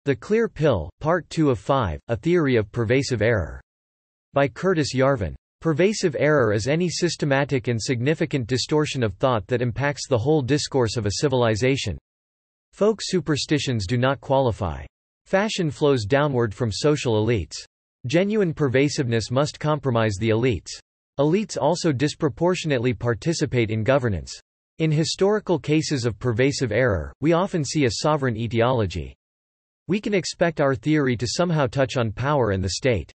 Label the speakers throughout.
Speaker 1: The Clear Pill, Part 2 of 5, A Theory of Pervasive Error. By Curtis Yarvin. Pervasive error is any systematic and significant distortion of thought that impacts the whole discourse of a civilization. Folk superstitions do not qualify. Fashion flows downward from social elites. Genuine pervasiveness must compromise the elites. Elites also disproportionately participate in governance. In historical cases of pervasive error, we often see a sovereign etiology. We can expect our theory to somehow touch on power and the state.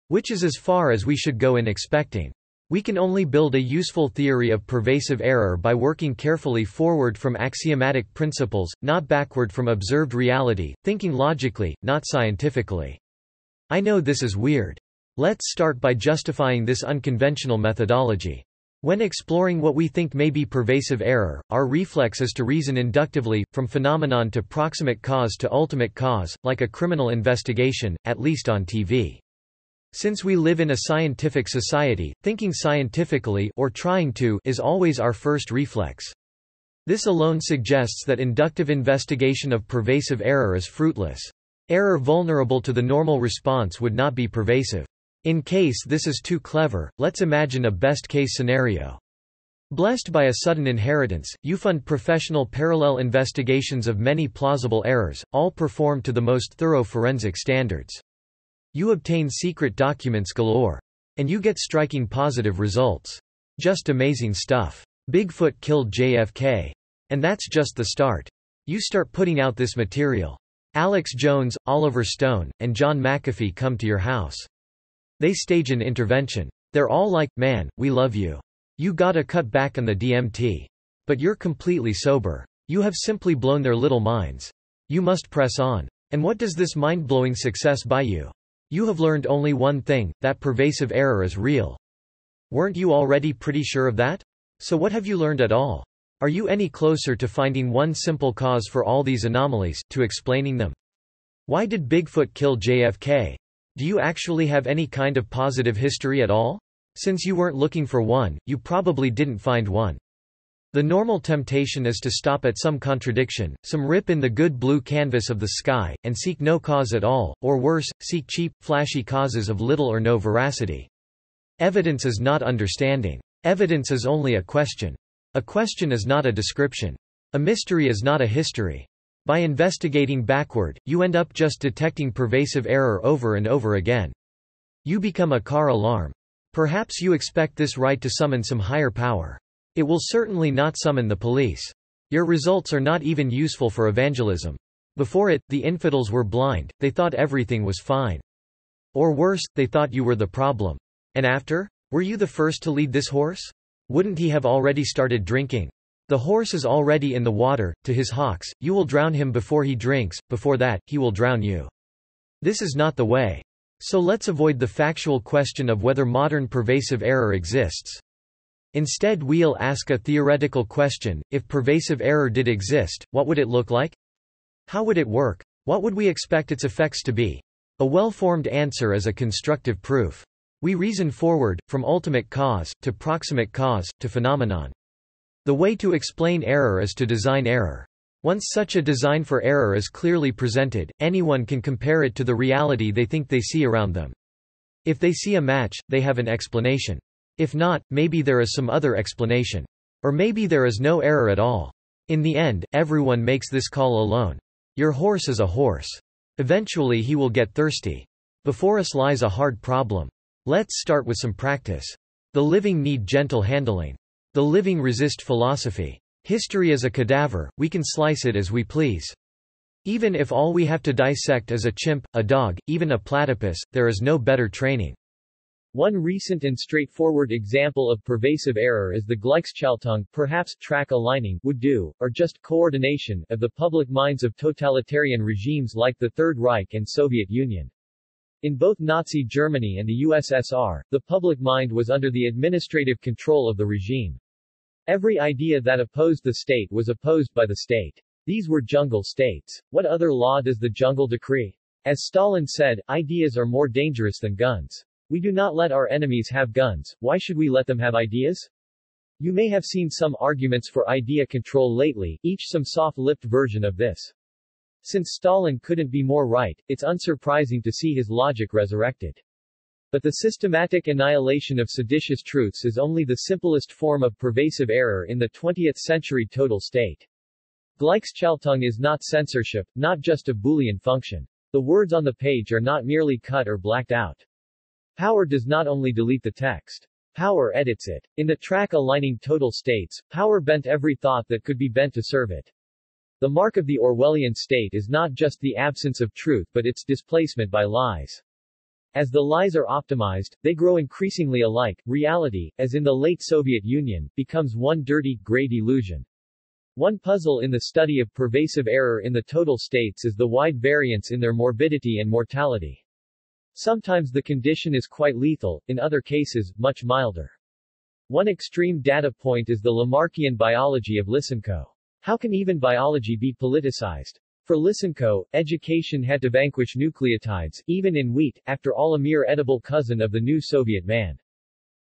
Speaker 1: Which is as far as we should go in expecting. We can only build a useful theory of pervasive error by working carefully forward from axiomatic principles, not backward from observed reality, thinking logically, not scientifically. I know this is weird. Let's start by justifying this unconventional methodology. When exploring what we think may be pervasive error, our reflex is to reason inductively, from phenomenon to proximate cause to ultimate cause, like a criminal investigation, at least on TV. Since we live in a scientific society, thinking scientifically, or trying to, is always our first reflex. This alone suggests that inductive investigation of pervasive error is fruitless. Error vulnerable to the normal response would not be pervasive. In case this is too clever, let's imagine a best-case scenario. Blessed by a sudden inheritance, you fund professional parallel investigations of many plausible errors, all performed to the most thorough forensic standards. You obtain secret documents galore. And you get striking positive results. Just amazing stuff. Bigfoot killed JFK. And that's just the start. You start putting out this material. Alex Jones, Oliver Stone, and John McAfee come to your house. They stage an intervention. They're all like, "Man, we love you. You gotta cut back on the DMT. But you're completely sober. You have simply blown their little minds. You must press on." And what does this mind-blowing success buy you? You have learned only one thing, that pervasive error is real. Weren't you already pretty sure of that? So what have you learned at all? Are you any closer to finding one simple cause for all these anomalies, to explaining them? Why did Bigfoot kill JFK? Do you actually have any kind of positive history at all? Since you weren't looking for one, you probably didn't find one. The normal temptation is to stop at some contradiction, some rip in the good blue canvas of the sky, and seek no cause at all, or worse, seek cheap, flashy causes of little or no veracity. Evidence is not understanding. Evidence is only a question. A question is not a description. A mystery is not a history. By investigating backward, you end up just detecting pervasive error over and over again. You become a car alarm. Perhaps you expect this right to summon some higher power. It will certainly not summon the police. Your results are not even useful for evangelism. Before it, the infidels were blind, they thought everything was fine. Or worse, they thought you were the problem. And after? Were you the first to lead this horse? Wouldn't he have already started drinking? The horse is already in the water, to his hawks, you will drown him before he drinks, before that, he will drown you. This is not the way. So let's avoid the factual question of whether modern pervasive error exists. Instead we'll ask a theoretical question: if pervasive error did exist, what would it look like? How would it work? What would we expect its effects to be? A well-formed answer is a constructive proof. We reason forward, from ultimate cause, to proximate cause, to phenomenon. The way to explain error is to design error. Once such a design for error is clearly presented, anyone can compare it to the reality they think they see around them. If they see a match, they have an explanation. If not, maybe there is some other explanation. Or maybe there is no error at all. In the end, everyone makes this call alone. Your horse is a horse. Eventually he will get thirsty. Before us lies a hard problem. Let's start with some practice. The living need gentle handling. The living resist philosophy. History is a cadaver, we can slice it as we please. Even if all we have to dissect is a chimp, a dog, even a platypus, there is no better training. One recent and straightforward example of pervasive error is the Gleichschaltung, perhaps track aligning, would do, or just coordination, of the public minds of totalitarian regimes like the Third Reich and Soviet Union. In both Nazi Germany and the USSR, the public mind was under the administrative control of the regime. Every idea that opposed the state was opposed by the state. These were jungle states. What other law does the jungle decree? As Stalin said, ideas are more dangerous than guns. We do not let our enemies have guns, why should we let them have ideas? You may have seen some arguments for idea control lately, each some soft-lipped version of this.
Speaker 2: Since Stalin couldn't be more right, it's unsurprising to see his logic resurrected. But the systematic annihilation of seditious truths is only the simplest form of pervasive error in the 20th century total state. Gleichschaltung is not censorship, not just a Boolean function. The words on the page are not merely cut or blacked out. Power does not only delete the text. Power edits it. In the track aligning total states, power bent every thought that could be bent to serve it. The mark of the Orwellian state is not just the absence of truth but its displacement by lies. As the lies are optimized, they grow increasingly alike. Reality, as in the late Soviet Union, becomes one dirty, gray delusion. One puzzle in the study of pervasive error in the total states is the wide variance in their morbidity and mortality. Sometimes the condition is quite lethal, in other cases, much milder. One extreme data point is the Lamarckian biology of Lysenko. How can even biology be politicized? For Lysenko, education had to vanquish nucleotides, even in wheat, after all a mere edible cousin of the new Soviet man.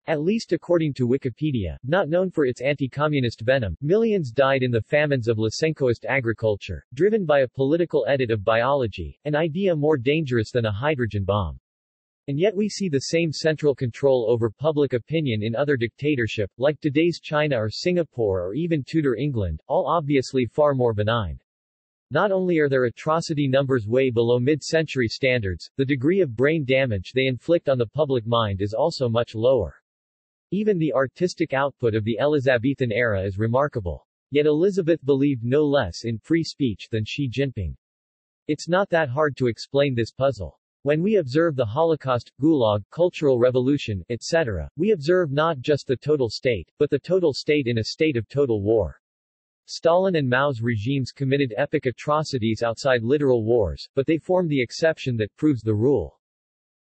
Speaker 2: At least according to Wikipedia, not known for its anti-communist venom, millions died in the famines of Lysenkoist agriculture, driven by a political edit of biology, an idea more dangerous than a hydrogen bomb. And yet we see the same central control over public opinion in other dictatorship, like today's China or Singapore or even Tudor England, all obviously far more benign. Not only are their atrocity numbers way below mid-century standards, the degree of brain damage they inflict on the public mind is also much lower. Even the artistic output of the Elizabethan era is remarkable. Yet Elizabeth believed no less in free speech than Xi Jinping. It's not that hard to explain this puzzle. When we observe the Holocaust, Gulag, Cultural Revolution, etc., we observe not just the total state, but the total state in a state of total war. Stalin and Mao's regimes committed epic atrocities outside literal wars, but they form the exception that proves the rule.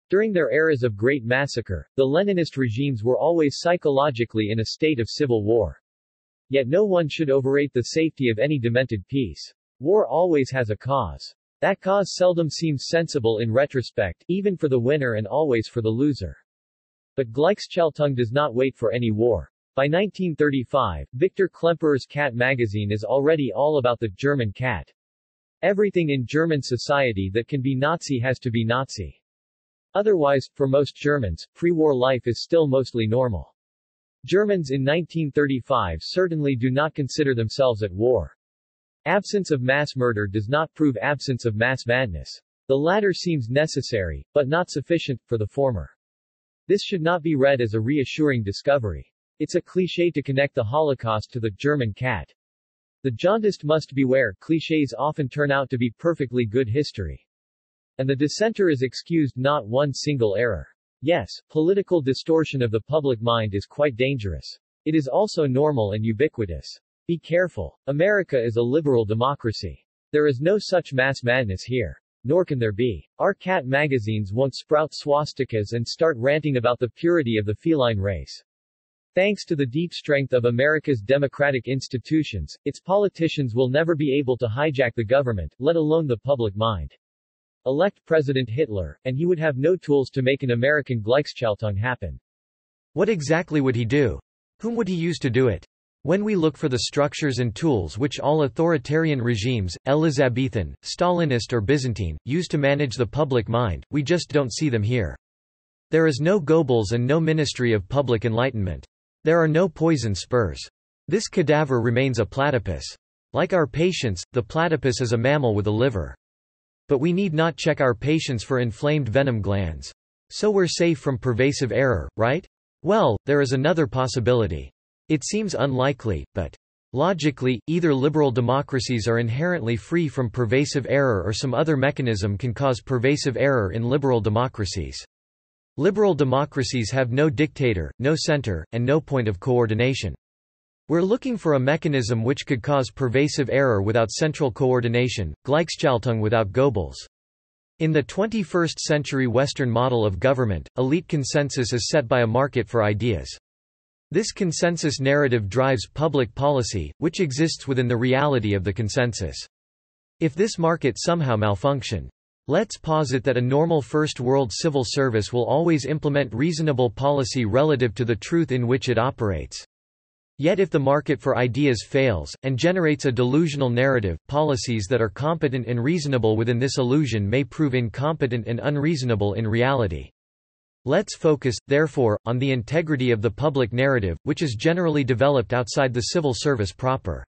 Speaker 2: During their eras of great massacre, the Leninist regimes were always psychologically in a state of civil war. Yet no one should overrate the safety of any demented peace. War always has a cause. That cause seldom seems sensible in retrospect, even for the winner and always for the loser. But Gleichschaltung does not wait for any war. By 1935, Victor Klemperer's Cat magazine is already all about the German cat. Everything in German society that can be Nazi has to be Nazi. Otherwise, for most Germans, pre-war life is still mostly normal. Germans in 1935 certainly do not consider themselves at war. Absence of mass murder does not prove absence of mass madness. The latter seems necessary, but not sufficient, for the former. This should not be read as a reassuring discovery. It's a cliché to connect the Holocaust to the German cat. The jaundiced must beware, clichés often turn out to be perfectly good history. And the dissenter is excused, not one single error. Yes, political distortion of the public mind is quite dangerous. It is also normal and ubiquitous. Be careful. America is a liberal democracy. There is no such mass madness here. Nor can there be. Our cat magazines won't sprout swastikas and start ranting about the purity of the feline race. Thanks to the deep strength of America's democratic institutions, its politicians will never be able to hijack the government, let alone the public mind. Elect President Hitler, and he would have no tools to make an American Gleichschaltung happen.
Speaker 1: What exactly would he do? Whom would he use to do it? When we look for the structures and tools which all authoritarian regimes, Elizabethan, Stalinist or Byzantine, use to manage the public mind, we just don't see them here. There is no Goebbels and no Ministry of Public Enlightenment. There are no poison spurs. This cadaver remains a platypus. Like our patients, the platypus is a mammal with a liver. But we need not check our patients for inflamed venom glands. So we're safe from pervasive error, right? Well, there is another possibility. It seems unlikely, but logically, either liberal democracies are inherently free from pervasive error or some other mechanism can cause pervasive error in liberal democracies. Liberal democracies have no dictator, no center, and no point of coordination. We're looking for a mechanism which could cause pervasive error without central coordination, Gleichschaltung without Goebbels. In the 21st century Western model of government, elite consensus is set by a market for ideas. This consensus narrative drives public policy, which exists within the reality of the consensus. If this market somehow malfunctioned, let's posit that a normal First World civil service will always implement reasonable policy relative to the truth in which it operates. Yet if the market for ideas fails, and generates a delusional narrative, policies that are competent and reasonable within this illusion may prove incompetent and unreasonable in reality. Let's focus, therefore, on the integrity of the public narrative, which is generally developed outside the civil service proper.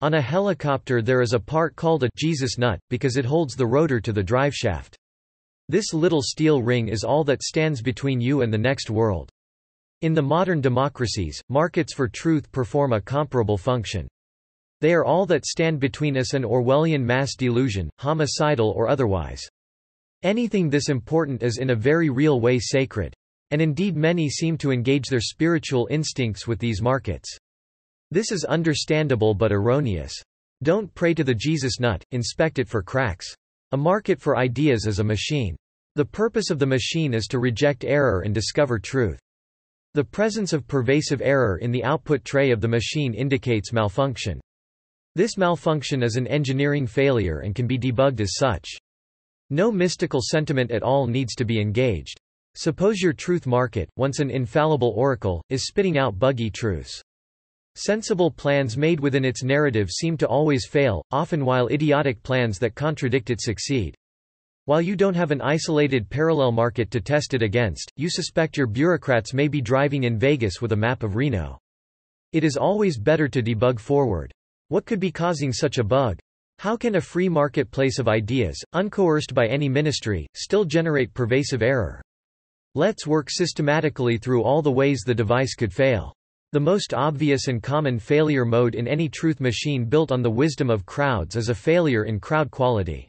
Speaker 1: On a helicopter there is a part called a Jesus nut, because it holds the rotor to the driveshaft. This little steel ring is all that stands between you and the next world. In the modern democracies, markets for truth perform a comparable function. They are all that stand between us and Orwellian mass delusion, homicidal or otherwise. Anything this important is in a very real way sacred. And indeed many seem to engage their spiritual instincts with these markets. This is understandable but erroneous. Don't pray to the Jesus nut, inspect it for cracks. A market for ideas is a machine. The purpose of the machine is to reject error and discover truth. The presence of pervasive error in the output tray of the machine indicates malfunction. This malfunction is an engineering failure and can be debugged as such. No mystical sentiment at all needs to be engaged. Suppose your truth market, once an infallible oracle, is spitting out buggy truths. Sensible plans made within its narrative seem to always fail, often while idiotic plans that contradict it succeed. While you don't have an isolated parallel market to test it against, you suspect your bureaucrats may be driving in Vegas with a map of Reno. It is always better to debug forward. What could be causing such a bug? How can a free marketplace of ideas, uncoerced by any ministry, still generate pervasive error? Let's work systematically through all the ways the device could fail. The most obvious and common failure mode in any truth machine built on the wisdom of crowds is a failure in crowd quality.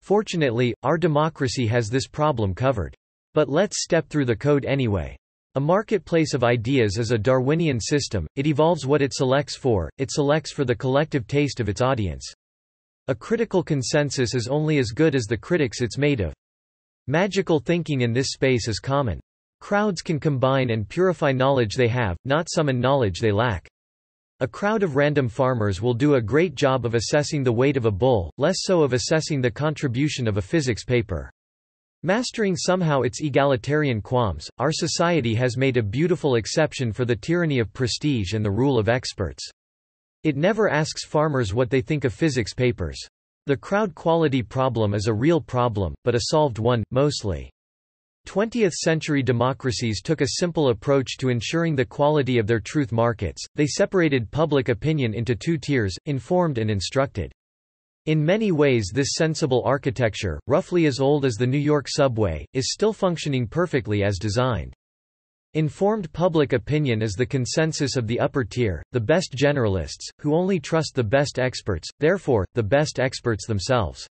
Speaker 1: Fortunately, our democracy has this problem covered. But let's step through the code anyway. A marketplace of ideas is a Darwinian system. It evolves what it selects for the collective taste of its audience. A critical consensus is only as good as the critics it's made of. Magical thinking in this space is common. Crowds can combine and purify knowledge they have, not summon knowledge they lack. A crowd of random farmers will do a great job of assessing the weight of a bull, less so of assessing the contribution of a physics paper. Mastering somehow its egalitarian qualms, our society has made a beautiful exception for the tyranny of prestige and the rule of experts. It never asks farmers what they think of physics papers. The crowd quality problem is a real problem, but a solved one, mostly. 20th-century democracies took a simple approach to ensuring the quality of their truth markets. They separated public opinion into two tiers, informed and instructed. In many ways this sensible architecture, roughly as old as the New York subway, is still functioning perfectly as designed. Informed public opinion is the consensus of the upper tier, the best generalists, who only trust the best experts, therefore, the best experts themselves.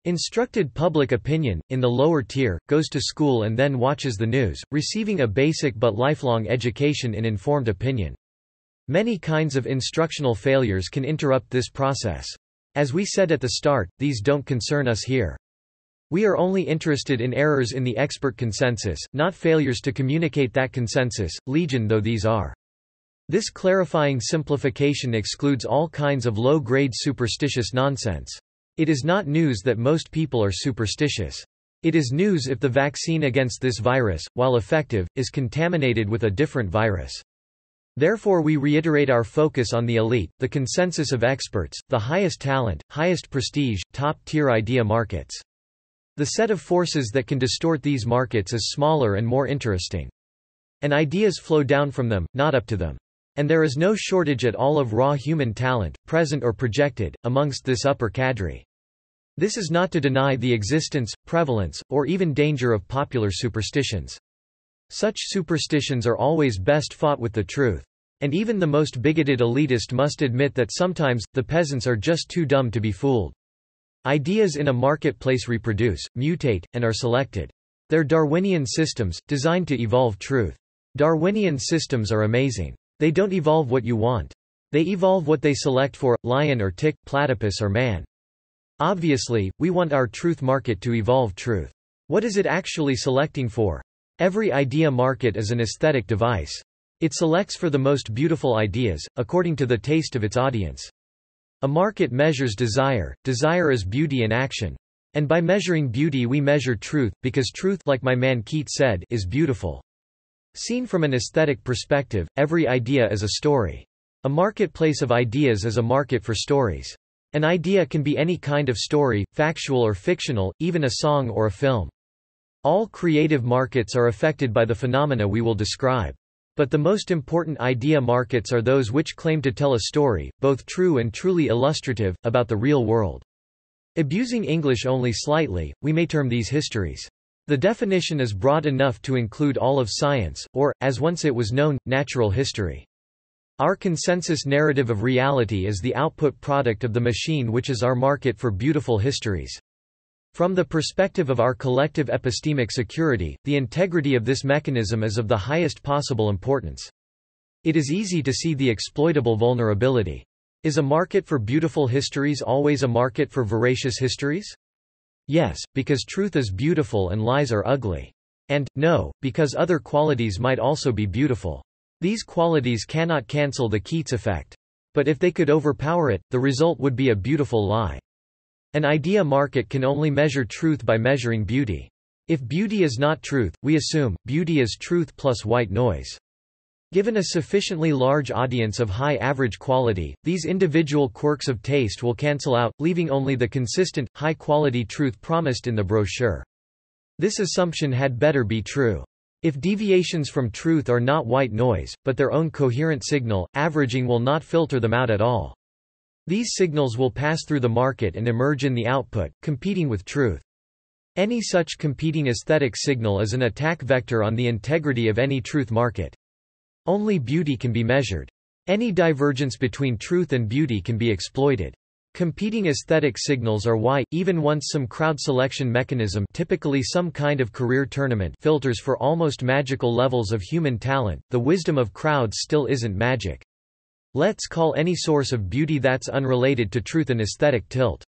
Speaker 1: Instructed public opinion, in the lower tier, goes to school and then watches the news, receiving a basic but lifelong education in informed opinion. Many kinds of instructional failures can interrupt this process. As we said at the start, these don't concern us here. We are only interested in errors in the expert consensus, not failures to communicate that consensus, legion though these are. This clarifying simplification excludes all kinds of low-grade superstitious nonsense. It is not news that most people are superstitious. It is news if the vaccine against this virus, while effective, is contaminated with a different virus. Therefore we reiterate our focus on the elite, the consensus of experts, the highest talent, highest prestige, top-tier idea markets. The set of forces that can distort these markets is smaller and more interesting. And ideas flow down from them, not up to them. And there is no shortage at all of raw human talent, present or projected, amongst this upper cadre. This is not to deny the existence, prevalence, or even danger of popular superstitions. Such superstitions are always best fought with the truth. And even the most bigoted elitist must admit that sometimes, the peasants are just too dumb to be fooled. Ideas in a marketplace reproduce, mutate, and are selected. They're Darwinian systems, designed to evolve truth. Darwinian systems are amazing. They don't evolve what you want. They evolve what they select for, lion or tick, platypus or man. Obviously, we want our truth market to evolve truth. What is it actually selecting for? Every idea market is an aesthetic device. It selects for the most beautiful ideas, according to the taste of its audience. A market measures desire. Desire is beauty in action. And by measuring beauty we measure truth, because truth, like my man Keats said, is beautiful. Seen from an aesthetic perspective, every idea is a story. A marketplace of ideas is a market for stories. An idea can be any kind of story, factual or fictional, even a song or a film. All creative markets are affected by the phenomena we will describe. But the most important idea markets are those which claim to tell a story, both true and truly illustrative, about the real world. Abusing English only slightly, we may term these histories. The definition is broad enough to include all of science, or, as once it was known, natural history. Our consensus narrative of reality is the output product of the machine which is our market for beautiful histories. From the perspective of our collective epistemic security, the integrity of this mechanism is of the highest possible importance. It is easy to see the exploitable vulnerability. Is a market for beautiful histories always a market for voracious histories? Yes, because truth is beautiful and lies are ugly. And, no, because other qualities might also be beautiful. These qualities cannot cancel the Keats effect. But if they could overpower it, the result would be a beautiful lie. An idea market can only measure truth by measuring beauty. If beauty is not truth, we assume, beauty is truth plus white noise. Given a sufficiently large audience of high average quality, these individual quirks of taste will cancel out, leaving only the consistent, high-quality truth promised in the brochure. This assumption had better be true. If deviations from truth are not white noise, but their own coherent signal, averaging will not filter them out at all. These signals will pass through the market and emerge in the output, competing with truth. Any such competing aesthetic signal is an attack vector on the integrity of any truth market. Only beauty can be measured. Any divergence between truth and beauty can be exploited. Competing aesthetic signals are why, even once some crowd selection mechanism, typically some kind of career tournament, filters for almost magical levels of human talent, the wisdom of crowds still isn't magic. Let's call any source of beauty that's unrelated to truth an aesthetic tilt.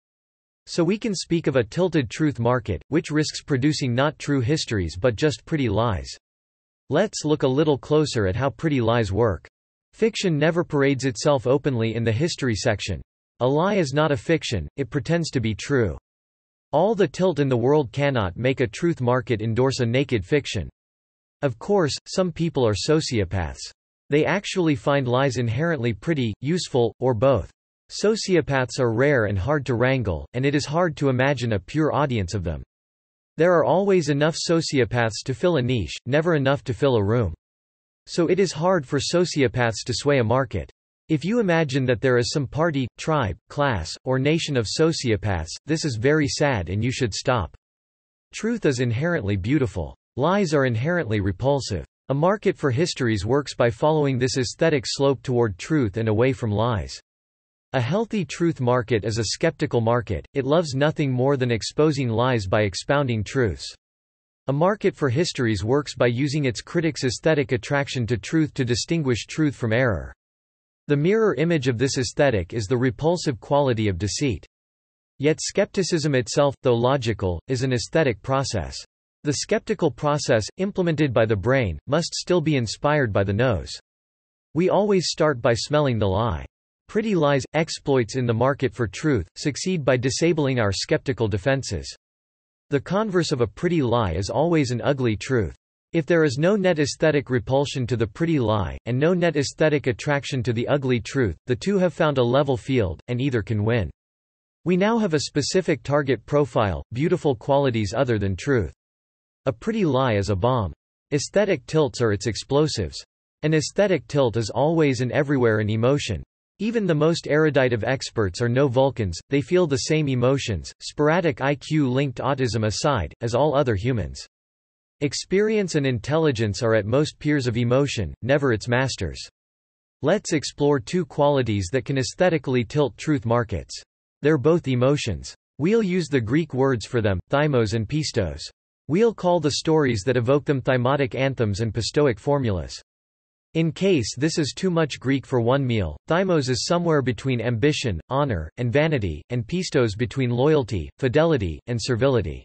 Speaker 1: So we can speak of a tilted truth market, which risks producing not true histories but just pretty lies. Let's look a little closer at how pretty lies work. Fiction never parades itself openly in the history section. A lie is not a fiction, it pretends to be true. All the tilt in the world cannot make a truth market endorse a naked fiction. Of course, some people are sociopaths. They actually find lies inherently pretty, useful, or both. Sociopaths are rare and hard to wrangle, and it is hard to imagine a pure audience of them. There are always enough sociopaths to fill a niche, never enough to fill a room. So it is hard for sociopaths to sway a market. If you imagine that there is some party, tribe, class, or nation of sociopaths, this is very sad and you should stop. Truth is inherently beautiful. Lies are inherently repulsive. A market for histories works by following this aesthetic slope toward truth and away from lies. A healthy truth market is a skeptical market, it loves nothing more than exposing lies by expounding truths. A market for histories works by using its critics' aesthetic attraction to truth to distinguish truth from error. The mirror image of this aesthetic is the repulsive quality of deceit. Yet skepticism itself, though logical, is an aesthetic process. The skeptical process, implemented by the brain, must still be inspired by the nose. We always start by smelling the lie. Pretty lies, exploits in the market for truth, succeed by disabling our skeptical defenses. The converse of a pretty lie is always an ugly truth. If there is no net aesthetic repulsion to the pretty lie, and no net aesthetic attraction to the ugly truth, the two have found a level field, and either can win. We now have a specific target profile, beautiful qualities other than truth. A pretty lie is a bomb. Aesthetic tilts are its explosives. An aesthetic tilt is always and everywhere an emotion. Even the most erudite of experts are no Vulcans, they feel the same emotions, sporadic IQ-linked autism aside, as all other humans. Experience and intelligence are at most peers of emotion, never its masters. Let's explore two qualities that can aesthetically tilt truth markets. They're both emotions. We'll use the Greek words for them, thymos and pistos. We'll call the stories that evoke them thymotic anthems and pistoic formulas. In case this is too much Greek for one meal, thymos is somewhere between ambition, honor, and vanity, and pistos between loyalty, fidelity, and servility.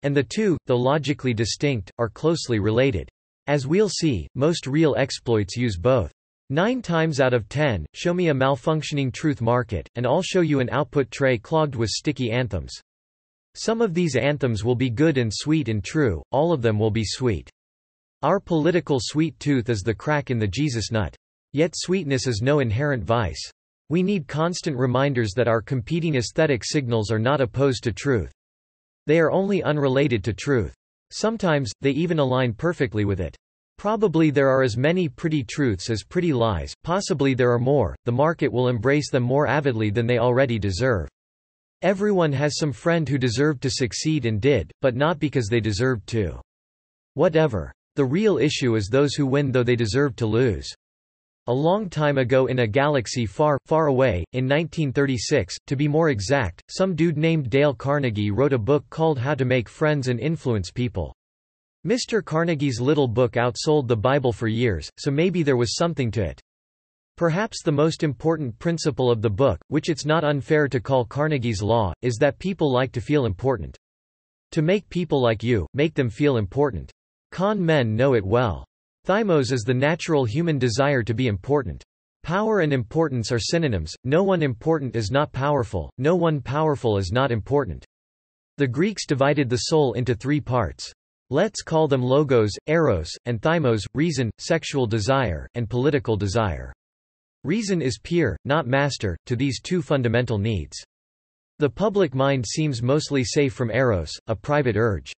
Speaker 1: And the two, though logically distinct, are closely related. As we'll see, most real exploits use both. 9 times out of 10, show me a malfunctioning truth market, and I'll show you an output tray clogged with sticky anthems. Some of these anthems will be good and sweet and true, all of them will be sweet. Our political sweet tooth is the crack in the Jesus nut. Yet sweetness is no inherent vice. We need constant reminders that our competing aesthetic signals are not opposed to truth. They are only unrelated to truth. Sometimes, they even align perfectly with it. Probably there are as many pretty truths as pretty lies, possibly there are more, the market will embrace them more avidly than they already deserve. Everyone has some friend who deserved to succeed and did, but not because they deserved to. Whatever. The real issue is those who win though they deserve to lose. A long time ago in a galaxy far, far away, in 1936, to be more exact, some dude named Dale Carnegie wrote a book called How to Make Friends and Influence People. Mr. Carnegie's little book outsold the Bible for years, so maybe there was something to it. Perhaps the most important principle of the book, which it's not unfair to call Carnegie's Law, is that people like to feel important. To make people like you, make them feel important. Con men know it well. Thymos is the natural human desire to be important. Power and importance are synonyms, no one important is not powerful, no one powerful is not important. The Greeks divided the soul into three parts. Let's call them logos, eros, and thymos, reason, sexual desire, and political desire. Reason is peer, not master, to these two fundamental needs. The public mind seems mostly safe from eros, a private urge.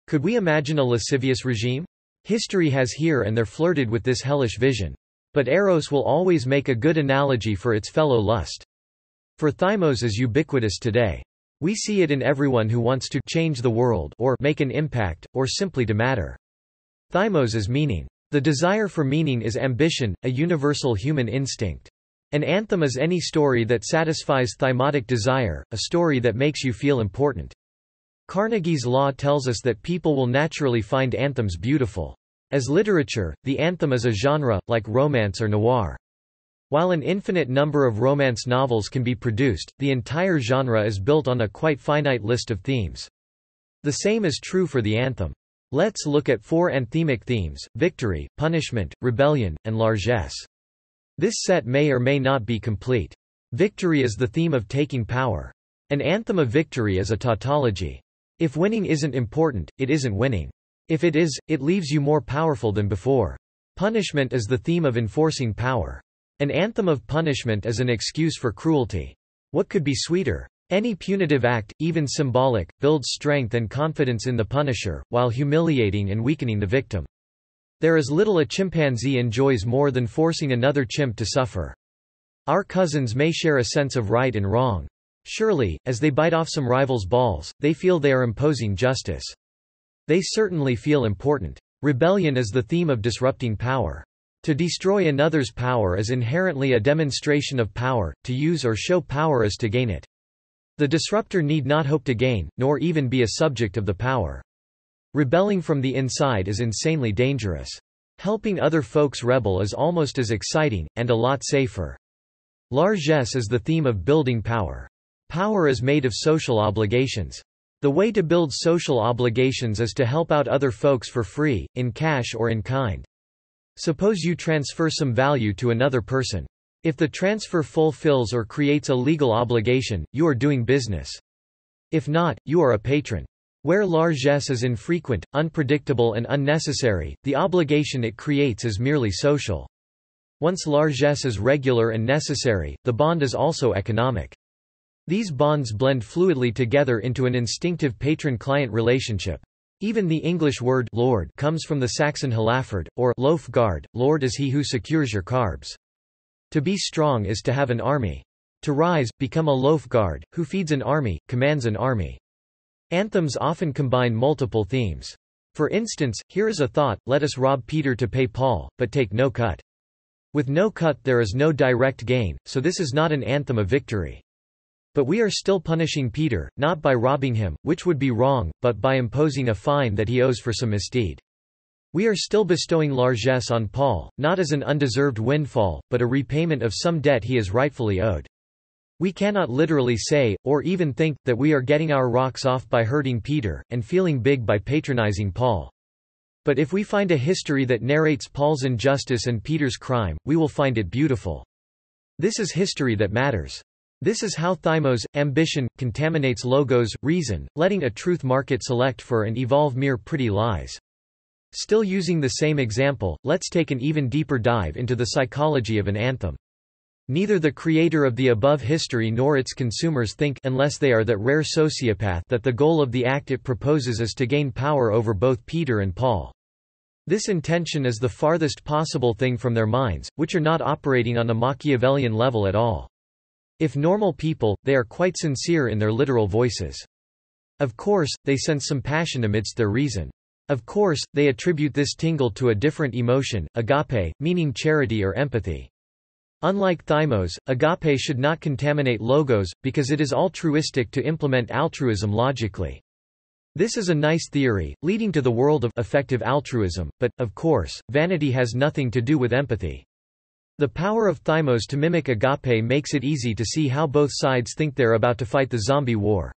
Speaker 1: Could we imagine a lascivious regime? History has here and there flirted with this hellish vision. But eros will always make a good analogy for its fellow lust. For thymos is ubiquitous today. We see it in everyone who wants to change the world or make an impact, or simply to matter. Thymos is meaning. The desire for meaning is ambition, a universal human instinct. An anthem is any story that satisfies thymotic desire, a story that makes you feel important. Carnegie's Law tells us that people will naturally find anthems beautiful. As literature, the anthem is a genre, like romance or noir. While an infinite number of romance novels can be produced, the entire genre is built on a quite finite list of themes. The same is true for the anthem. Let's look at four anthemic themes: victory, punishment, rebellion, and largesse. This set may or may not be complete. Victory is the theme of taking power. An anthem of victory is a tautology. If winning isn't important, it isn't winning. If it is, it leaves you more powerful than before. Punishment is the theme of enforcing power. An anthem of punishment is an excuse for cruelty. What could be sweeter? Any punitive act, even symbolic, builds strength and confidence in the punisher, while humiliating and weakening the victim. There is little a chimpanzee enjoys more than forcing another chimp to suffer. Our cousins may share a sense of right and wrong. Surely, as they bite off some rivals' balls, they feel they are imposing justice. They certainly feel important. Rebellion is the theme of disrupting power. To destroy another's power is inherently a demonstration of power, to use or show power is to gain it. The disruptor need not hope to gain, nor even be a subject of the power. Rebelling from the inside is insanely dangerous. Helping other folks rebel is almost as exciting, and a lot safer. Largesse is the theme of building power. Power is made of social obligations. The way to build social obligations is to help out other folks for free, in cash or in kind. Suppose you transfer some value to another person. If the transfer fulfills or creates a legal obligation, you are doing business. If not, you are a patron. Where largesse is infrequent, unpredictable and unnecessary, the obligation it creates is merely social. Once largesse is regular and necessary, the bond is also economic. These bonds blend fluidly together into an instinctive patron-client relationship. Even the English word lord comes from the Saxon halaford, or loaf guard. Lord is he who secures your carbs. To be strong is to have an army. To rise, become a loaf guard, who feeds an army, commands an army. Anthems often combine multiple themes. For instance, here is a thought: let us rob Peter to pay Paul, but take no cut. With no cut there is no direct gain, so this is not an anthem of victory. But we are still punishing Peter, not by robbing him, which would be wrong, but by imposing a fine that he owes for some misdeed. We are still bestowing largesse on Paul, not as an undeserved windfall, but a repayment of some debt he is rightfully owed. We cannot literally say, or even think, that we are getting our rocks off by hurting Peter, and feeling big by patronizing Paul. But if we find a history that narrates Paul's injustice and Peter's crime, we will find it beautiful. This is history that matters. This is how thymos, ambition, contaminates logos, reason, letting a truth market select for and evolve mere pretty lies. Still using the same example, let's take an even deeper dive into the psychology of an anthem. Neither the creator of the above history nor its consumers think, unless they are that rare sociopath, that the goal of the act it proposes is to gain power over both Peter and Paul. This intention is the farthest possible thing from their minds, which are not operating on a Machiavellian level at all. If normal people, they are quite sincere in their literal voices. Of course, they sense some passion amidst their reason. Of course, they attribute this tingle to a different emotion, agape, meaning charity or empathy. Unlike thymos, agape should not contaminate logos, because it is altruistic to implement altruism logically. This is a nice theory, leading to the world of effective altruism, but, of course, vanity has nothing to do with empathy. The power of thymos to mimic agape makes it easy to see how both sides think they're about to fight the zombie war.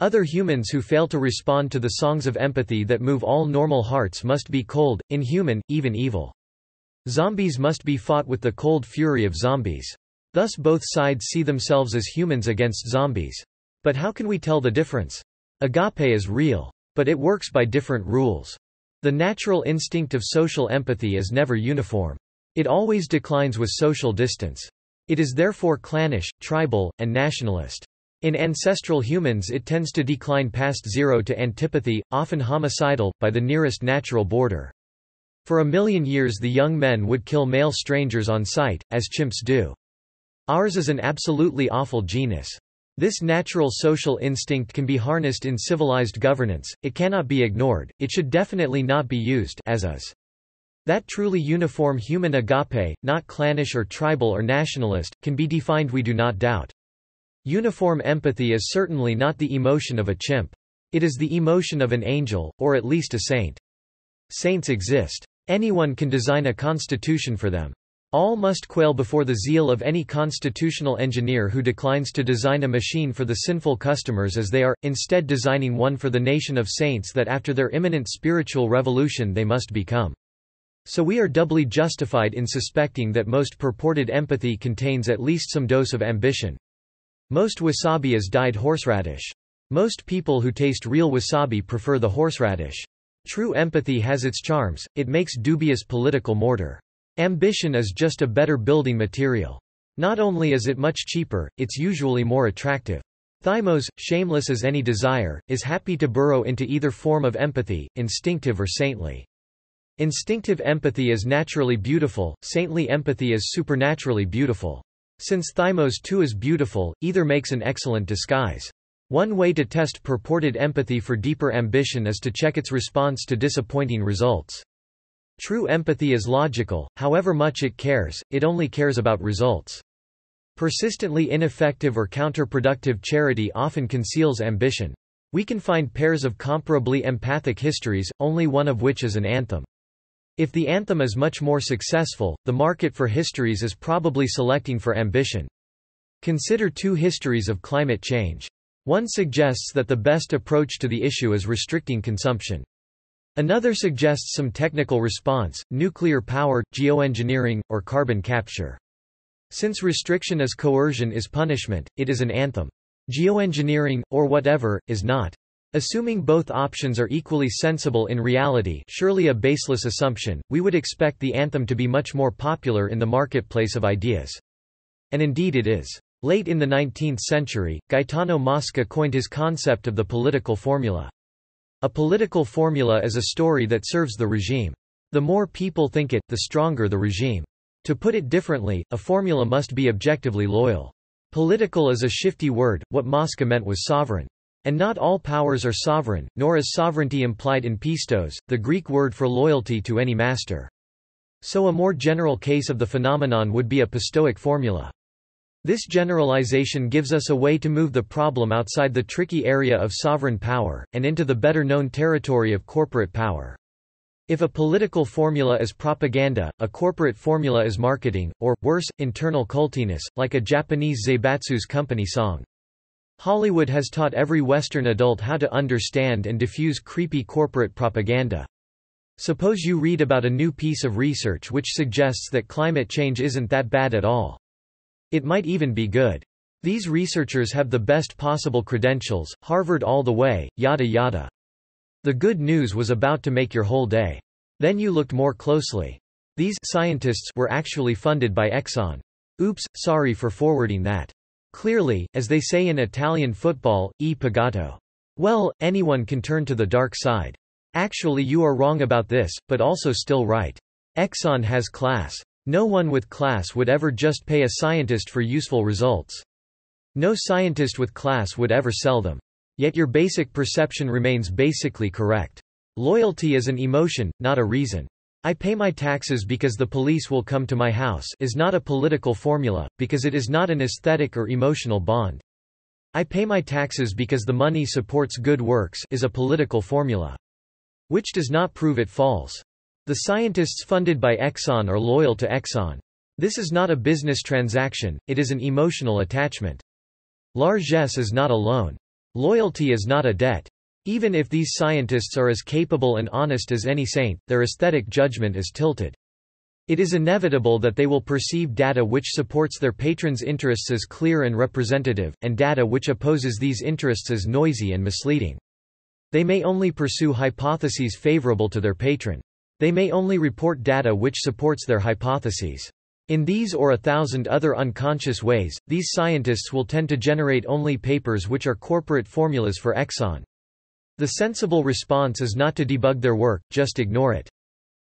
Speaker 1: Other humans who fail to respond to the songs of empathy that move all normal hearts must be cold, inhuman, even evil. Zombies must be fought with the cold fury of zombies. Thus both sides see themselves as humans against zombies. But how can we tell the difference? Agape is real. But it works by different rules. The natural instinct of social empathy is never uniform. It always declines with social distance. It is therefore clannish, tribal, and nationalist. In ancestral humans it tends to decline past zero to antipathy, often homicidal, by the nearest natural border. For 1,000,000 years the young men would kill male strangers on sight, as chimps do. Ours is an absolutely awful genus. This natural social instinct can be harnessed in civilized governance, it cannot be ignored, it should definitely not be used as is. That truly uniform human agape, not clannish or tribal or nationalist, can be defined, we do not doubt. Uniform empathy is certainly not the emotion of a chimp. It is the emotion of an angel, or at least a saint. Saints exist. Anyone can design a constitution for them. All must quail before the zeal of any constitutional engineer who declines to design a machine for the sinful customers as they are, instead designing one for the nation of saints that after their imminent spiritual revolution they must become. So we are doubly justified in suspecting that most purported empathy contains at least some dose of ambition. Most wasabi is dyed horseradish. Most people who taste real wasabi prefer the horseradish. True empathy has its charms, it makes dubious political mortar. Ambition is just a better building material. Not only is it much cheaper, it's usually more attractive. Thymos, shameless as any desire, is happy to burrow into either form of empathy, instinctive or saintly. Instinctive empathy is naturally beautiful, saintly empathy is supernaturally beautiful. Since thymos too is beautiful, either makes an excellent disguise. One way to test purported empathy for deeper ambition is to check its response to disappointing results. True empathy is logical, however much it only cares about results. Persistently ineffective or counterproductive charity often conceals ambition. We can find pairs of comparably empathic histories, only one of which is an anthem. If the anthem is much more successful, the market for histories is probably selecting for ambition. Consider two histories of climate change. One suggests that the best approach to the issue is restricting consumption. Another suggests some technical response, nuclear power, geoengineering, or carbon capture. Since restriction as coercion is punishment, it is an anthem. Geoengineering, or whatever, is not. Assuming both options are equally sensible in reality, surely a baseless assumption, we would expect the anthem to be much more popular in the marketplace of ideas. And indeed it is. Late in the 19th century, Gaetano Mosca coined his concept of the political formula. A political formula is a story that serves the regime. The more people think it, the stronger the regime. To put it differently, a formula must be objectively loyal. Political is a shifty word, what Mosca meant was sovereign. And not all powers are sovereign, nor is sovereignty implied in pistos, the Greek word for loyalty to any master. So a more general case of the phenomenon would be a pistoic formula. This generalization gives us a way to move the problem outside the tricky area of sovereign power, and into the better-known territory of corporate power. If a political formula is propaganda, a corporate formula is marketing, or, worse, internal cultiness, like a Japanese Zaibatsu's company song. Hollywood has taught every Western adult how to understand and diffuse creepy corporate propaganda. Suppose you read about a new piece of research which suggests that climate change isn't that bad at all. It might even be good. These researchers have the best possible credentials, Harvard all the way, yada yada. The good news was about to make your whole day. Then you looked more closely. These scientists were actually funded by Exxon. Oops, sorry for forwarding that. Clearly, as they say in Italian football, e pagato. Well, anyone can turn to the dark side. Actually you are wrong about this, but also still right. Exxon has class. No one with class would ever just pay a scientist for useful results. No scientist with class would ever sell them. Yet your basic perception remains basically correct. Loyalty is an emotion, not a reason. I pay my taxes because the police will come to my house is not a political formula, because it is not an aesthetic or emotional bond. I pay my taxes because the money supports good works is a political formula. Which does not prove it false. The scientists funded by Exxon are loyal to Exxon. This is not a business transaction, it is an emotional attachment. Largesse is not a loan. Loyalty is not a debt. Even if these scientists are as capable and honest as any saint, their aesthetic judgment is tilted. It is inevitable that they will perceive data which supports their patrons' interests as clear and representative, and data which opposes these interests as noisy and misleading. They may only pursue hypotheses favorable to their patron. They may only report data which supports their hypotheses. In these or 1,000 other unconscious ways, these scientists will tend to generate only papers which are corporate formulas for Exxon. The sensible response is not to debug their work, just ignore it.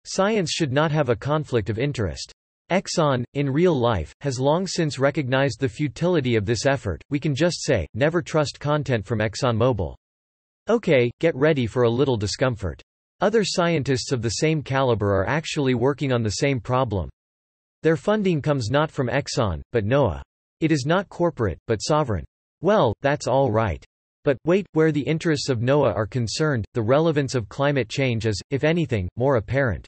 Speaker 1: Science should not have a conflict of interest. Exxon, in real life, has long since recognized the futility of this effort. We can just say, never trust content from ExxonMobil. Okay, get ready for a little discomfort. Other scientists of the same caliber are actually working on the same problem. Their funding comes not from Exxon, but NOAA. It is not corporate, but sovereign. Well, that's all right. But, wait, where the interests of NOAA are concerned, the relevance of climate change is, if anything, more apparent.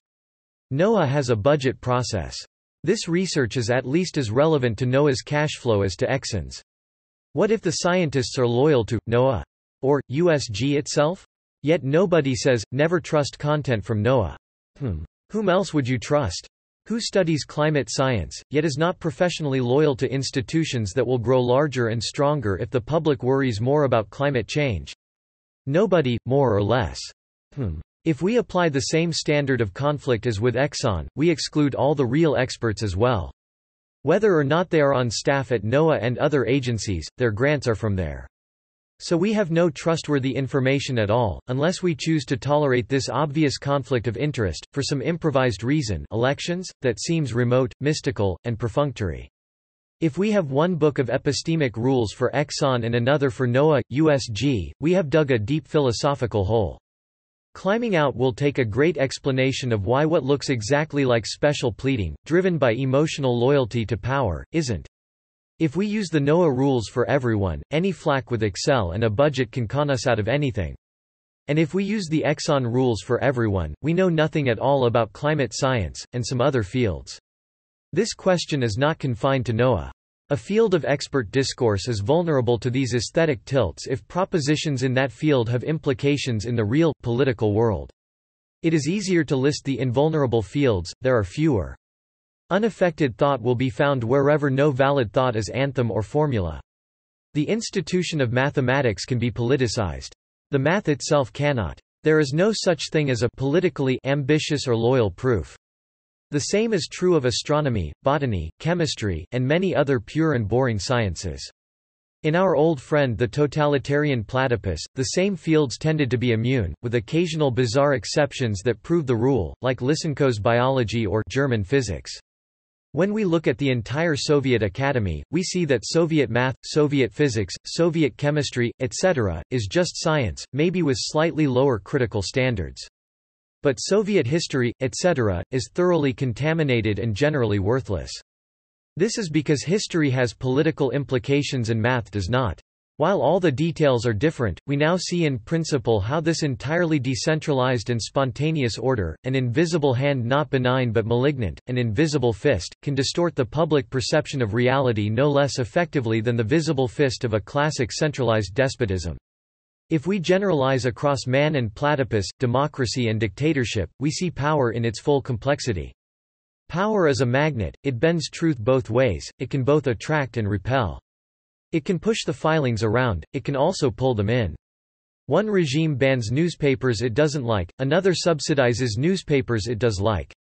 Speaker 1: NOAA has a budget process. This research is at least as relevant to NOAA's cash flow as to Exxon's. What if the scientists are loyal to NOAA? Or USG itself? Yet nobody says, never trust content from NOAA. Whom else would you trust? Who studies climate science, yet is not professionally loyal to institutions that will grow larger and stronger if the public worries more about climate change? Nobody, more or less. If we apply the same standard of conflict as with Exxon, we exclude all the real experts as well. Whether or not they are on staff at NOAA and other agencies, their grants are from there. So we have no trustworthy information at all, unless we choose to tolerate this obvious conflict of interest, for some improvised reason elections, that seems remote, mystical, and perfunctory. If we have one book of epistemic rules for Exxon and another for NOAA, USG, we have dug a deep philosophical hole. Climbing out will take a great explanation of why what looks exactly like special pleading, driven by emotional loyalty to power, isn't. If we use the NOAA rules for everyone, any flack with Excel and a budget can con us out of anything. And if we use the Exxon rules for everyone, we know nothing at all about climate science, and some other fields. This question is not confined to NOAA. A field of expert discourse is vulnerable to these aesthetic tilts if propositions in that field have implications in the real, political world. It is easier to list the invulnerable fields, there are fewer. Unaffected thought will be found wherever no valid thought is anthem or formula. The institution of mathematics can be politicized. The math itself cannot. There is no such thing as a politically ambitious or loyal proof. The same is true of astronomy, botany, chemistry, and many other pure and boring sciences. In our old friend the totalitarian platypus, the same fields tended to be immune, with occasional bizarre exceptions that prove the rule, like Lysenko's biology or German physics. When we look at the entire Soviet Academy, we see that Soviet math, Soviet physics, Soviet chemistry, etc., is just science, maybe with slightly lower critical standards. But Soviet history, etc., is thoroughly contaminated and generally worthless. This is because history has political implications and math does not. While all the details are different, we now see in principle how this entirely decentralized and spontaneous order, an invisible hand not benign but malignant, an invisible fist, can distort the public perception of reality no less effectively than the visible fist of a classic centralized despotism. If we generalize across man and platypus, democracy and dictatorship, we see power in its full complexity. Power is a magnet, it bends truth both ways, it can both attract and repel. It can push the filings around, it can also pull them in. One regime bans newspapers it doesn't like, another subsidizes newspapers it does like.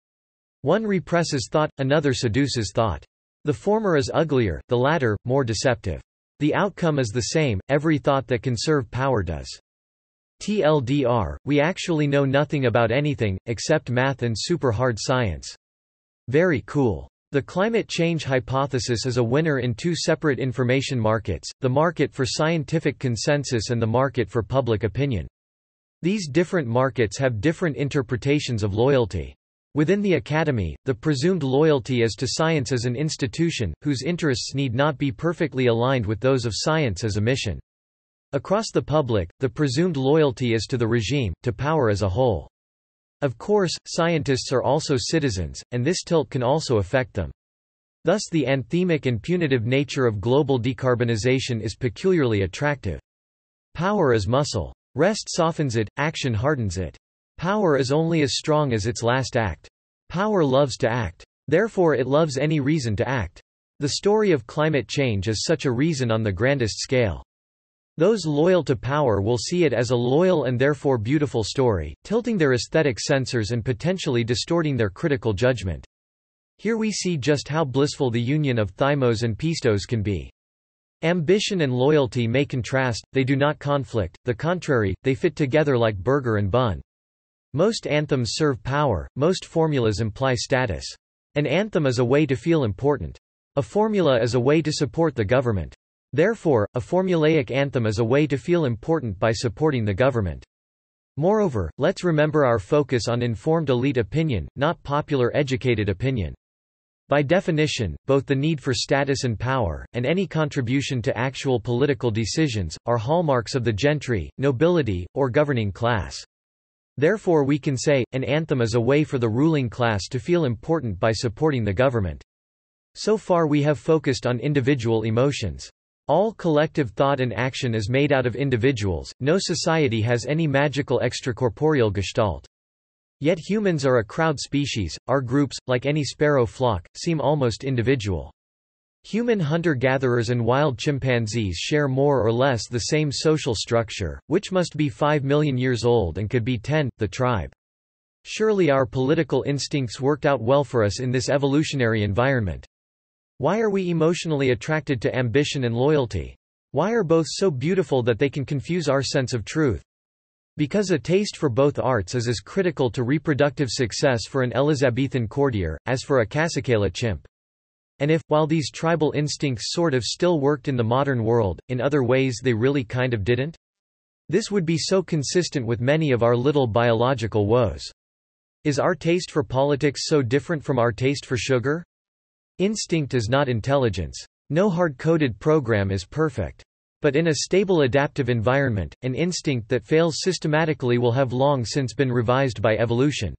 Speaker 1: One represses thought, another seduces thought. The former is uglier, the latter, more deceptive. The outcome is the same, every thought that can serve power does. TLDR, we actually know nothing about anything, except math and super hard science. Very cool. The climate change hypothesis is a winner in two separate information markets, the market for scientific consensus and the market for public opinion. These different markets have different interpretations of loyalty. Within the academy, the presumed loyalty is to science as an institution, whose interests need not be perfectly aligned with those of science as a mission. Across the public, the presumed loyalty is to the regime, to power as a whole. Of course, scientists are also citizens, and this tilt can also affect them. Thus the anthemic and punitive nature of global decarbonization is peculiarly attractive. Power is muscle. Rest softens it, action hardens it. Power is only as strong as its last act. Power loves to act. Therefore it loves any reason to act. The story of climate change is such a reason on the grandest scale. Those loyal to power will see it as a loyal and therefore beautiful story, tilting their aesthetic sensors and potentially distorting their critical judgment. Here we see just how blissful the union of thymos and pistos can be. Ambition and loyalty may contrast, they do not conflict, the contrary, they fit together like burger and bun. Most anthems serve power, most formulas imply status. An anthem is a way to feel important. A formula is a way to support the government. Therefore, a formulaic anthem is a way to feel important by supporting the government. Moreover, let's remember our focus on informed elite opinion, not popular educated opinion. By definition, both the need for status and power, and any contribution to actual political decisions, are hallmarks of the gentry, nobility, or governing class. Therefore we can say, an anthem is a way for the ruling class to feel important by supporting the government. So far we have focused on individual emotions. All collective thought and action is made out of individuals, no society has any magical extracorporeal gestalt. Yet humans are a crowd species, our groups, like any sparrow flock, seem almost individual. Human hunter-gatherers and wild chimpanzees share more or less the same social structure, which must be 5 million years old and could be 10, the tribe. Surely our political instincts worked out well for us in this evolutionary environment. Why are we emotionally attracted to ambition and loyalty? Why are both so beautiful that they can confuse our sense of truth? Because a taste for both arts is as critical to reproductive success for an Elizabethan courtier, as for a Cassicaela chimp. And if, while these tribal instincts sort of still worked in the modern world, in other ways they really kind of didn't? This would be so consistent with many of our little biological woes. Is our taste for politics so different from our taste for sugar? Instinct is not intelligence. No hard-coded program is perfect. But in a stable adaptive environment, an instinct that fails systematically will have long since been revised by evolution.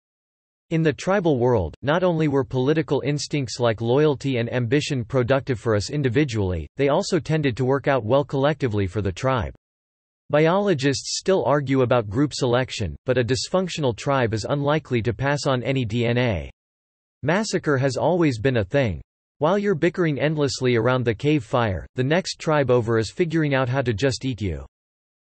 Speaker 1: In the tribal world, not only were political instincts like loyalty and ambition productive for us individually, they also tended to work out well collectively for the tribe. Biologists still argue about group selection, but a dysfunctional tribe is unlikely to pass on any DNA. Massacre has always been a thing. While you're bickering endlessly around the cave fire, the next tribe over is figuring out how to just eat you.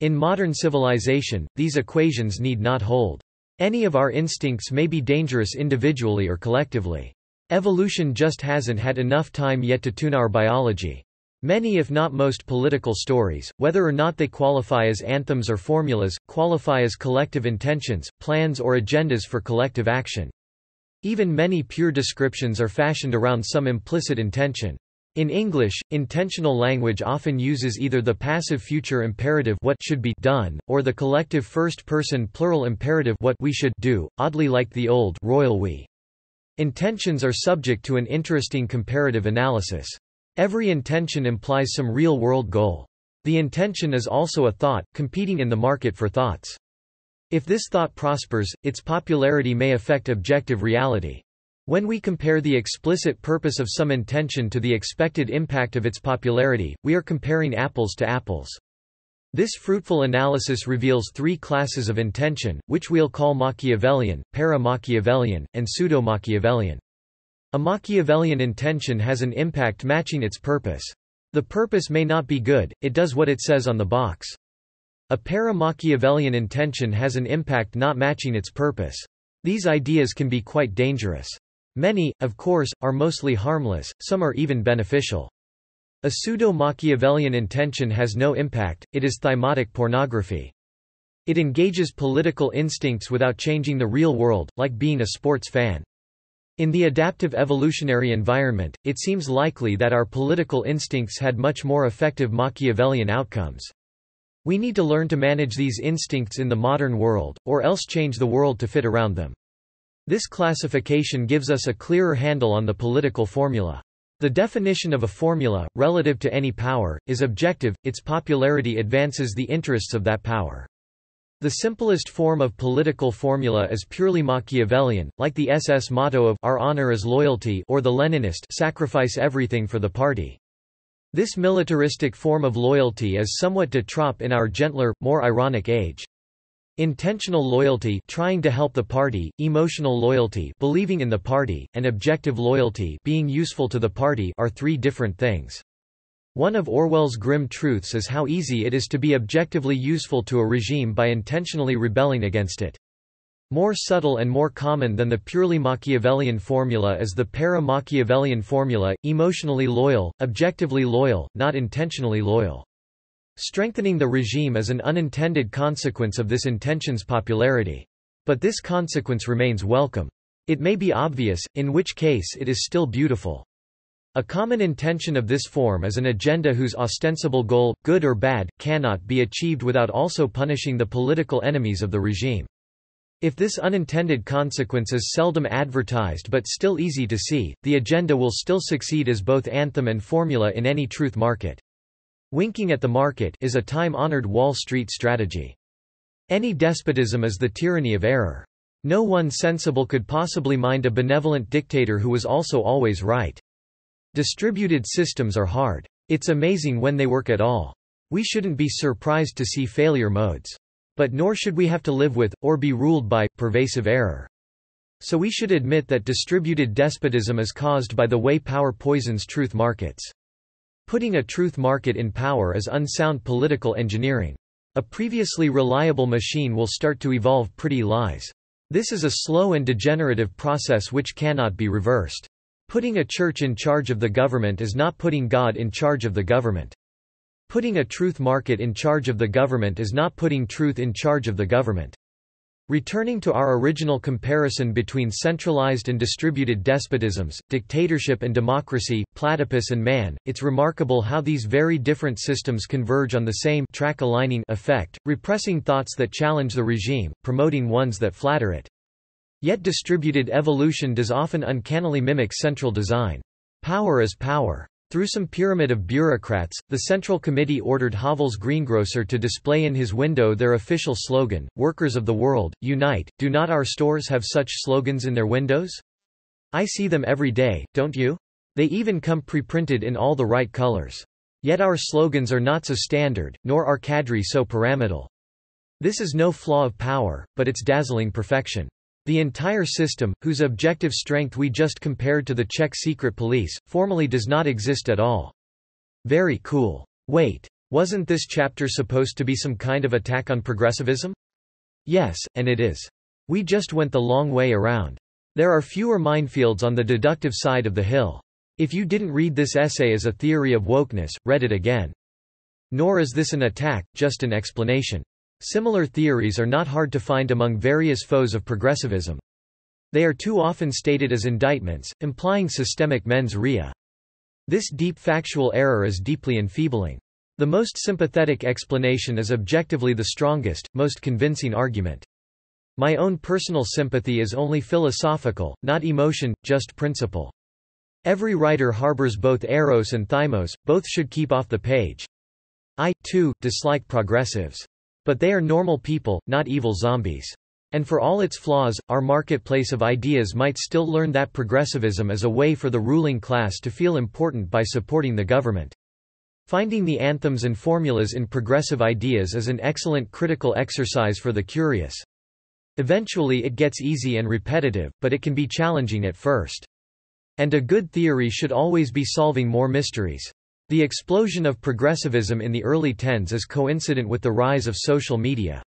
Speaker 1: In modern civilization, these equations need not hold. Any of our instincts may be dangerous individually or collectively. Evolution just hasn't had enough time yet to tune our biology. Many if not most political stories, whether or not they qualify as anthems or formulas, qualify as collective intentions, plans or agendas for collective action. Even many pure descriptions are fashioned around some implicit intention. In English, intentional language often uses either the passive future imperative what should be done, or the collective first-person plural imperative what we should do, oddly like the old royal we. Intentions are subject to an interesting comparative analysis. Every intention implies some real-world goal. The intention is also a thought, competing in the market for thoughts. If this thought prospers, its popularity may affect objective reality. When we compare the explicit purpose of some intention to the expected impact of its popularity, we are comparing apples to apples. This fruitful analysis reveals three classes of intention, which we'll call Machiavellian, para-Machiavellian, and pseudo-Machiavellian. A Machiavellian intention has an impact matching its purpose. The purpose may not be good, it does what it says on the box. A para-Machiavellian intention has an impact not matching its purpose. These ideas can be quite dangerous. Many, of course, are mostly harmless, some are even beneficial. A pseudo-Machiavellian intention has no impact, it is thymotic pornography. It engages political instincts without changing the real world, like being a sports fan. In the adaptive evolutionary environment, it seems likely that our political instincts had much more effective Machiavellian outcomes. We need to learn to manage these instincts in the modern world, or else change the world to fit around them. This classification gives us a clearer handle on the political formula. The definition of a formula, relative to any power, is objective, its popularity advances the interests of that power. The simplest form of political formula is purely Machiavellian, like the SS motto of "Our honor is loyalty" or the Leninist "Sacrifice everything for the party." This militaristic form of loyalty is somewhat de trop in our gentler, more ironic age. Intentional loyalty, trying to help the party, emotional loyalty, believing in the party, and objective loyalty, being useful to the party, are three different things. One of Orwell's grim truths is how easy it is to be objectively useful to a regime by intentionally rebelling against it. More subtle and more common than the purely Machiavellian formula is the para-Machiavellian formula, emotionally loyal, objectively loyal, not intentionally loyal. Strengthening the regime is an unintended consequence of this intention's popularity. But this consequence remains welcome. It may be obvious, in which case it is still beautiful. A common intention of this form is an agenda whose ostensible goal, good or bad, cannot be achieved without also punishing the political enemies of the regime. If this unintended consequence is seldom advertised but still easy to see, the agenda will still succeed as both anthem and formula in any truth market. Winking at the market is a time-honored Wall Street strategy. Any despotism is the tyranny of error. No one sensible could possibly mind a benevolent dictator who was also always right. Distributed systems are hard. It's amazing when they work at all. We shouldn't be surprised to see failure modes. But nor should we have to live with, or be ruled by, pervasive error. So we should admit that distributed despotism is caused by the way power poisons truth markets. Putting a truth market in power is unsound political engineering. A previously reliable machine will start to evolve pretty lies. This is a slow and degenerative process which cannot be reversed. Putting a church in charge of the government is not putting God in charge of the government. Putting a truth market in charge of the government is not putting truth in charge of the government. Returning to our original comparison between centralized and distributed despotisms, dictatorship and democracy, platypus and man, it's remarkable how these very different systems converge on the same track-aligning effect, repressing thoughts that challenge the regime, promoting ones that flatter it. Yet distributed evolution does often uncannily mimic central design. Power is power. Through some pyramid of bureaucrats, the Central Committee ordered Havel's greengrocer to display in his window their official slogan, "Workers of the world, unite." Do not our stores have such slogans in their windows? I see them every day, don't you? They even come pre-printed in all the right colors. Yet our slogans are not so standard, nor our cadre so pyramidal. This is no flaw of power, but its dazzling perfection. The entire system, whose objective strength we just compared to the Czech secret police, formally does not exist at all. Very cool. Wait. Wasn't this chapter supposed to be some kind of attack on progressivism? Yes, and it is. We just went the long way around. There are fewer minefields on the deductive side of the hill. If you didn't read this essay as a theory of wokeness, read it again. Nor is this an attack, just an explanation. Similar theories are not hard to find among various foes of progressivism. They are too often stated as indictments, implying systemic mens rea. This deep factual error is deeply enfeebling. The most sympathetic explanation is objectively the strongest, most convincing argument. My own personal sympathy is only philosophical, not emotion, just principle. Every writer harbors both eros and thymos, both should keep off the page. I, too, dislike progressives. But they are normal people, not evil zombies. And for all its flaws, our marketplace of ideas might still learn that progressivism is a way for the ruling class to feel important by supporting the government. Finding the anthems and formulas in progressive ideas is an excellent critical exercise for the curious. Eventually it gets easy and repetitive, but it can be challenging at first. And a good theory should always be solving more mysteries. The explosion of progressivism in the early 10s is coincident with the rise of social media.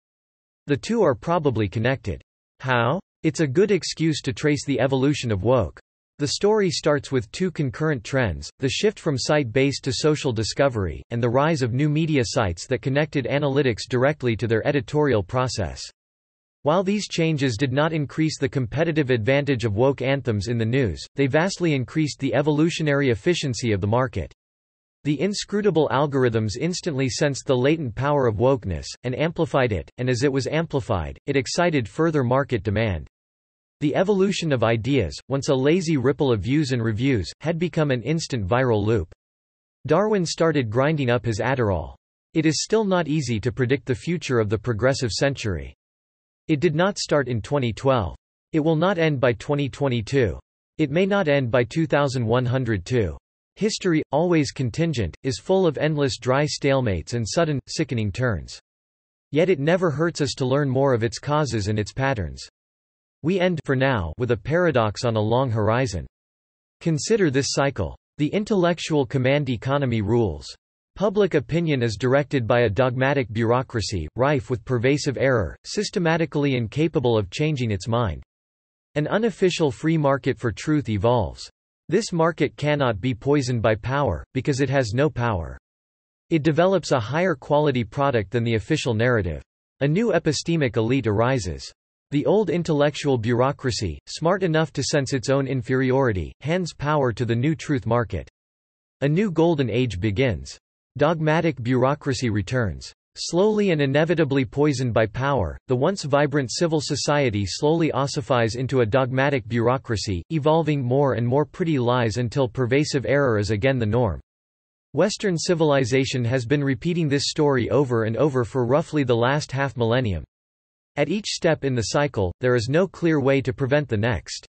Speaker 1: The two are probably connected. How? It's a good excuse to trace the evolution of woke. The story starts with two concurrent trends, the shift from site-based to social discovery, and the rise of new media sites that connected analytics directly to their editorial process. While these changes did not increase the competitive advantage of woke anthems in the news, they vastly increased the evolutionary efficiency of the market. The inscrutable algorithms instantly sensed the latent power of wokeness, and amplified it, and as it was amplified, it excited further market demand. The evolution of ideas, once a lazy ripple of views and reviews, had become an instant viral loop. Darwin started grinding up his Adderall. It is still not easy to predict the future of the progressive century. It did not start in 2012. It will not end by 2022. It may not end by 2102. History, always contingent, is full of endless dry stalemates and sudden, sickening turns. Yet it never hurts us to learn more of its causes and its patterns. We end, for now, with a paradox on a long horizon. Consider this cycle. The intellectual command economy rules. Public opinion is directed by a dogmatic bureaucracy, rife with pervasive error, systematically incapable of changing its mind. An unofficial free market for truth evolves. This market cannot be poisoned by power, because it has no power. It develops a higher quality product than the official narrative. A new epistemic elite arises. The old intellectual bureaucracy, smart enough to sense its own inferiority, hands power to the new truth market. A new golden age begins. Dogmatic bureaucracy returns. Slowly and inevitably poisoned by power, the once vibrant civil society slowly ossifies into a dogmatic bureaucracy, evolving more and more pretty lies until pervasive error is again the norm. Western civilization has been repeating this story over and over for roughly the last half-millennium. At each step in the cycle, there is no clear way to prevent the next.